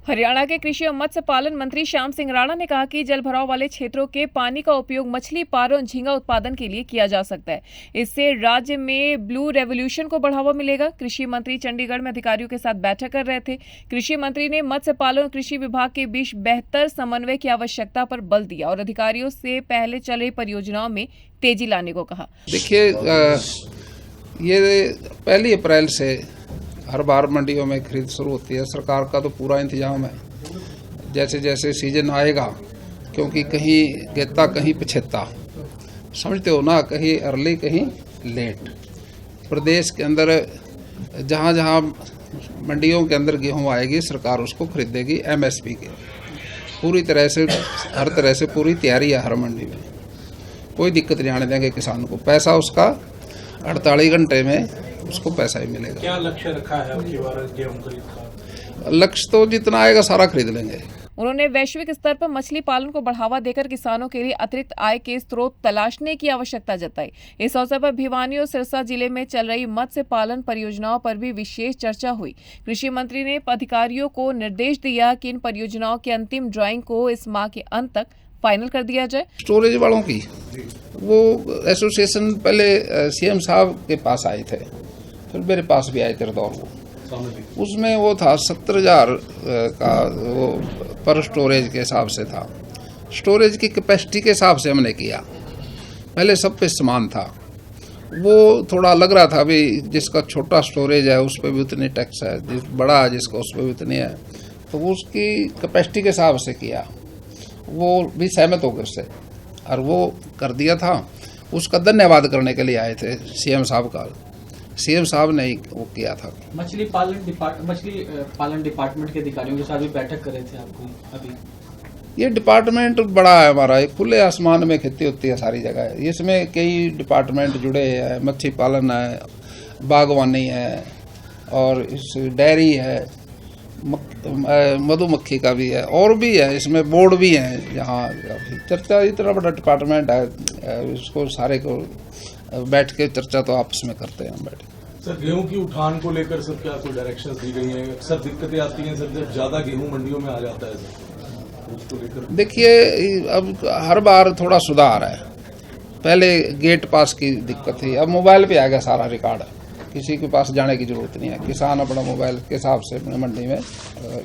हरियाणा के कृषि और मत्स्य पालन मंत्री श्याम सिंह राणा ने कहा कि जल भराव वाले क्षेत्रों के पानी का उपयोग मछली पालन और झींगा उत्पादन के लिए किया जा सकता है। इससे राज्य में ब्लू रेवोल्यूशन को बढ़ावा मिलेगा। कृषि मंत्री चंडीगढ़ में अधिकारियों के साथ बैठक कर रहे थे। कृषि मंत्री ने मत्स्य पालन और कृषि विभाग के बीच बेहतर समन्वय की आवश्यकता पर बल दिया और अधिकारियों से पहले चल रही परियोजनाओं में तेजी लाने को कहा। देखिए, ये 1 अप्रैल से हर बार मंडियों में खरीद शुरू होती है। सरकार का तो पूरा इंतजाम है, जैसे जैसे सीजन आएगा, क्योंकि कहीं गेता कहीं पछेता, समझते हो ना, कहीं अर्ली कहीं लेट। प्रदेश के अंदर जहाँ जहाँ मंडियों के अंदर गेहूँ आएगी, सरकार उसको खरीदेगी MSP के। पूरी तरह से, हर तरह से पूरी तैयारी है हर मंडी में, कोई दिक्कत नहीं आने देंगे किसान को। पैसा उसका 48 घंटे में उसको पैसा ही मिलेगा। क्या लक्ष्य रखा है आपकी बार गेहूं खरीद का? लक्ष्य तो जितना आएगा सारा खरीद लेंगे। उन्होंने वैश्विक स्तर पर मछली पालन को बढ़ावा देकर किसानों के लिए अतिरिक्त आय के स्रोत तलाशने की आवश्यकता जताई। इस अवसर पर भिवानी और सिरसा जिले में चल रही मत्स्य पालन परियोजनाओं पर भी विशेष चर्चा हुई। कृषि मंत्री ने अधिकारियों को निर्देश दिया कि इन परियोजनाओं की अंतिम ड्राइंग को इस माह के अंत तक फाइनल कर दिया जाए। स्टोरेज वालों की वो एसोसिएशन पहले CM साहब के पास आए थे, फिर मेरे पास भी आए थे दौर वो, उसमें वो था 70,000 का वो पर स्टोरेज के हिसाब से था। स्टोरेज की कैपेसिटी के हिसाब से हमने किया, पहले सब पे समान था। वो थोड़ा लग रहा था भी जिसका छोटा स्टोरेज है उस पर भी उतनी टैक्स है, जिस बड़ा है जिसका उस पर भी उतनी है, तो वो उसकी कैपेसिटी के हिसाब से किया। वो भी सहमत होकर से और वो कर दिया था। उसका धन्यवाद करने के लिए आए थे CM साहब का। CM साहब ने वो किया था। मछली पालन डिपार्टमेंट के अधिकारियों के साथ भी बैठक कर रहे थे आपको अभी। ये डिपार्टमेंट बड़ा है हमारा, एक खुले आसमान में खेती होती है सारी जगह। इसमें कई डिपार्टमेंट जुड़े हैं, मच्छी पालन है, बागवानी है, और इस डेयरी है, मधुमक्खी का भी है, और भी है, इसमें बोर्ड भी है। जहाँ चर्चा, इतना बड़ा डिपार्टमेंट है, इसको सारे को बैठ के चर्चा तो आपस में करते हैं हम बैठ के। सर, गेहूं की उठान को लेकर सर क्या कोई डायरेक्शंस दी गई हैं? अक्सर दिक्कतें आती हैं सर जब ज्यादा गेहूं मंडियों में आ जाता है सर, उसको लेकर। देखिए, अब हर बार थोड़ा सुधार है। पहले गेट पास की दिक्कत थी, अब मोबाइल पे आ गया सारा रिकॉर्ड, किसी के पास जाने की जरूरत नहीं है। किसान अपना मोबाइल के हिसाब से अपने मंडी में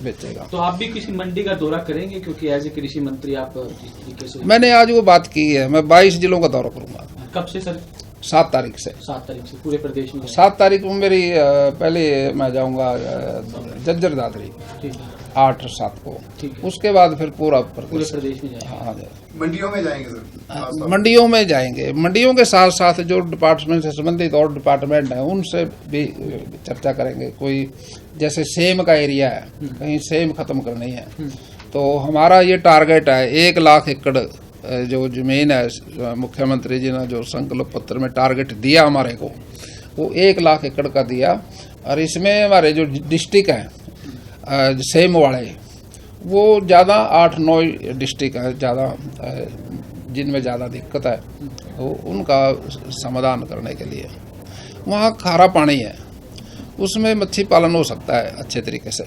बेचेगा। तो आप भी किसी मंडी का दौरा करेंगे, क्योंकि एज ए कृषि मंत्री आप जिस तरीके से। मैंने आज वो बात की है, मैं 22 जिलों का दौरा करूंगा। कब से सर? 7 तारीख से। 7 तारीख से पूरे प्रदेश में? 7 तारीख को मेरी पहले मैं जाऊंगा जज्जर दादरी, 8 और 7 को। उसके बाद फिर पूरे प्रदेश में जाएंगे। हाँ, मंडियों में जाएंगे सर? मंडियों में जाएंगे। मंडियों के साथ साथ जो डिपार्टमेंट से संबंधित और डिपार्टमेंट है उनसे भी चर्चा करेंगे। कोई जैसे सेम का एरिया है, कहीं सेम खत्म करनी है, तो हमारा ये टारगेट है 1 लाख एकड़ जो जमीन है। मुख्यमंत्री जी ने जो संकल्प पत्र में टारगेट दिया हमारे को, वो 1 लाख एकड़ का दिया। और इसमें हमारे जो डिस्ट्रिक्ट हैं सेम वाले, वो ज़्यादा 8-9 डिस्ट्रिक्ट है ज़्यादा, जिनमें ज़्यादा दिक्कत है, तो उनका समाधान करने के लिए वहाँ खारा पानी है, उसमें मच्छी पालन हो सकता है अच्छे तरीके से।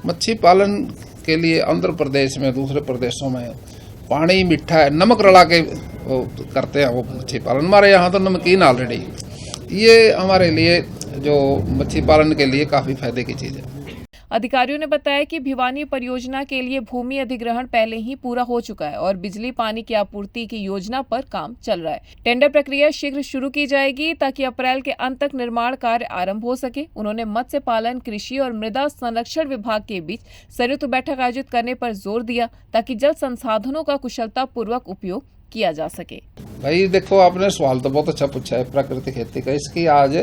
मच्छी पालन के लिए आंध्र प्रदेश में, दूसरे प्रदेशों में पानी मीठा है, नमक रला के वो करते हैं वो मच्छी पालन। हमारे यहाँ तो नमकीन ऑलरेडी। ये हमारे लिए जो मच्छी पालन के लिए काफ़ी फायदे की चीज़ है। अधिकारियों ने बताया कि भिवानी परियोजना के लिए भूमि अधिग्रहण पहले ही पूरा हो चुका है और बिजली पानी की आपूर्ति की योजना पर काम चल रहा है। टेंडर प्रक्रिया शीघ्र शुरू की जाएगी ताकि अप्रैल के अंत तक निर्माण कार्य आरंभ हो सके। उन्होंने मत्स्य पालन, कृषि और मृदा संरक्षण विभाग के बीच संयुक्त बैठक आयोजित करने पर जोर दिया ताकि जल संसाधनों का कुशलता पूर्वक उपयोग किया जा सके। भाई देखो, आपने सवाल तो बहुत अच्छा पूछा है प्राकृतिक खेती का। इसकी आज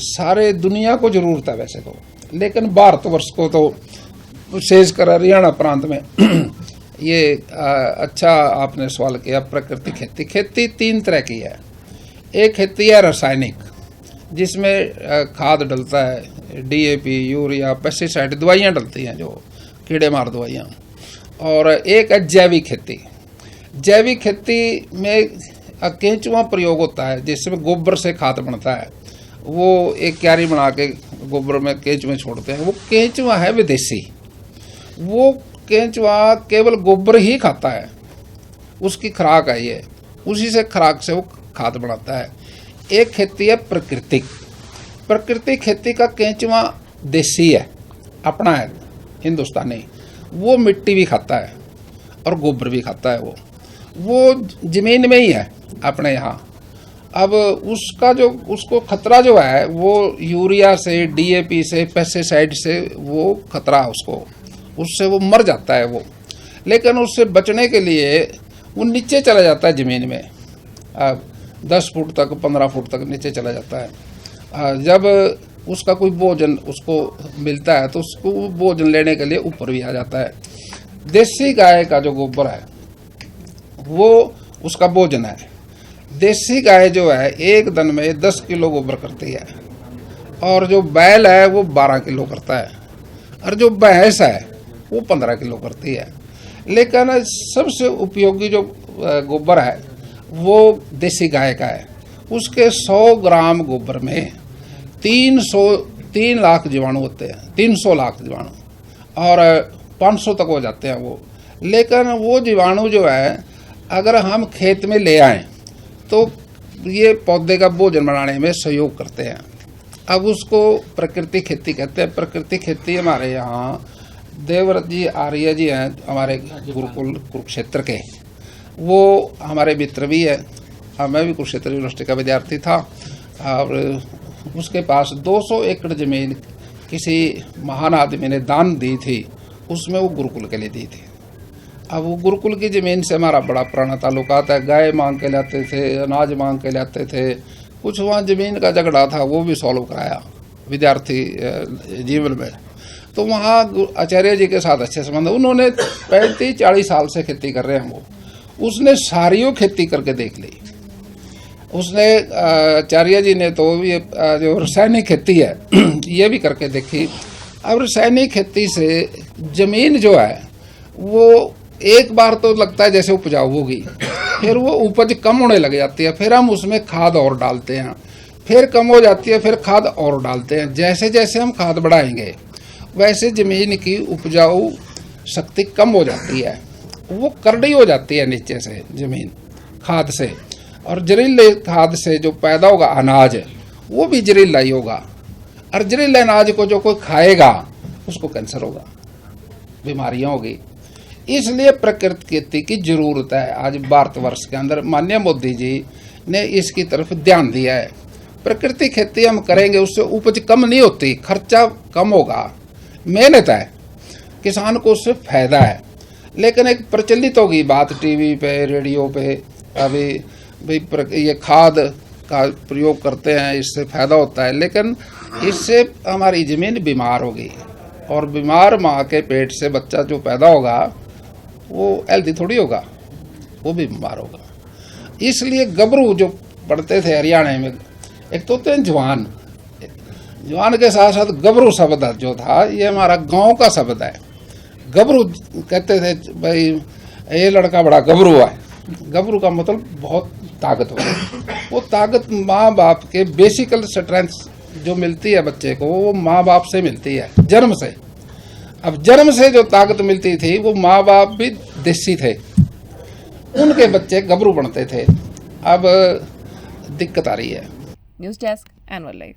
सारे दुनिया को जरूरत है वैसे तो, लेकिन भारतवर्ष को तो विशेषकर हरियाणा प्रांत में ये अच्छा आपने सवाल किया। प्राकृतिक खेती, खेती 3 तरह की है। एक खेती है रासायनिक, जिसमें खाद डलता है, DAP, यूरिया, पेस्टिसाइड, दवाइयाँ डलती हैं जो कीड़े मार दवाइयाँ। और एक है जैविक खेती। जैविक खेती में केंचुआ प्रयोग होता है, जिसमें गोबर से खाद बनता है। वो एक क्यारी बना के गोबर में केंचुए छोड़ते हैं। वो केंचुआ है विदेशी, वो केंचुआ केवल गोबर ही खाता है, उसकी खुराक है ये, उसी से खुराक से वो खाद बनाता है। एक खेती है प्रकृतिक खेती का केंचुआ देसी है, अपना है हिंदुस्तानी, वो मिट्टी भी खाता है और गोबर भी खाता है, वो जमीन में ही है अपने यहाँ। अब उसका जो उसको खतरा जो है वो यूरिया से, डीएपी से, पेस्टिसाइड से वो खतरा है उसको, उससे वो मर जाता है वो। लेकिन उससे बचने के लिए वो नीचे चला जाता है ज़मीन में, 10 फुट तक 15 फुट तक नीचे चला जाता है। जब उसका कोई भोजन उसको मिलता है तो उसको भोजन लेने के लिए ऊपर भी आ जाता है। देसी गाय का जो गोबर है वो उसका भोजन है। देसी गाय जो है एक दिन में 10 किलो गोबर करती है, और जो बैल है वो 12 किलो करता है, और जो भैंस है वो 15 किलो करती है। लेकिन सबसे उपयोगी जो गोबर है वो देसी गाय का है। उसके 100 ग्राम गोबर में 3 लाख जीवाणु होते हैं, 300 लाख जीवाणु, और 500 तक हो जाते हैं वो। लेकिन वो जीवाणु जो है अगर हम खेत में ले आएं तो ये पौधे का भोजन बनाने में सहयोग करते हैं। अब उसको प्राकृतिक खेती कहते हैं। प्राकृतिक खेती हमारे यहाँ देवव्रत जी आर्य जी हैं हमारे गुरुकुल कुरुक्षेत्र के, वो हमारे मित्र भी है। मैं भी कुरुक्षेत्र यूनिवर्सिटी का विद्यार्थी था, और उसके पास 200 एकड़ जमीन किसी महान आदमी ने दान दी थी, उसमें वो गुरुकुल के लिए दी थी। अब वो गुरुकुल की ज़मीन से हमारा बड़ा पुराना ताल्लुकात है। गाय मांग के लाते थे, अनाज मांग के लाते थे, कुछ वहाँ ज़मीन का झगड़ा था वो भी सॉल्व कराया विद्यार्थी जीवन में। तो वहाँ आचार्य जी के साथ अच्छे संबंध, उन्होंने 35-40 साल से खेती कर रहे हैं वो। उसने सारियों खेती करके देख ली। उसने आचार्य जी ने तो ये जो रासायनिक खेती है ये भी करके देखी। अब रासायनिक खेती से ज़मीन जो है वो एक बार तो लगता है जैसे उपजाऊ होगी, फिर वो उपज कम होने लग जाती है, फिर हम उसमें खाद और डालते हैं, फिर कम हो जाती है, फिर खाद और डालते हैं। जैसे जैसे हम खाद बढ़ाएंगे वैसे ज़मीन की उपजाऊ शक्ति कम हो जाती है, वो करड़ी हो जाती है नीचे से ज़मीन खाद से। और जहरीले खाद से जो पैदा होगा अनाज वो भी जहरीला ही होगा, और जहरीले अनाज को जो कोई खाएगा उसको कैंसर होगा, बीमारियां होगी। इसलिए प्राकृतिक खेती की जरूरत है। आज भारतवर्ष के अंदर माननीय मोदी जी ने इसकी तरफ ध्यान दिया है। प्राकृतिक खेती हम करेंगे उससे उपज कम नहीं होती, खर्चा कम होगा, मेहनत है, किसान को उससे फायदा है। लेकिन एक प्रचलित होगी बात टीवी पे, रेडियो पे, अभी भाई ये खाद का प्रयोग करते हैं इससे फायदा होता है, लेकिन इससे हमारी ज़मीन बीमार होगी, और बीमार माँ के पेट से बच्चा जो पैदा होगा वो हेल्दी थोड़ी होगा, वो भी बीमार होगा। इसलिए गबरू जो पढ़ते थे हरियाणा में, एक तो होते हैं जवान, जवान के साथ साथ गबरू शब्द जो था ये हमारा गांव का शब्द है। गबरू कहते थे भाई ये लड़का बड़ा गबरू है। गबरू का मतलब बहुत ताकतवर। वो ताकत माँ बाप के बेसिकल स्ट्रेंथ जो मिलती है बच्चे को वो माँ बाप से मिलती है, जन्म से। अब जन्म से जो ताकत मिलती थी वो माँ बाप भी देसी थे, उनके बच्चे गबरू बनते थे। अब दिक्कत आ रही है। News desk annual live.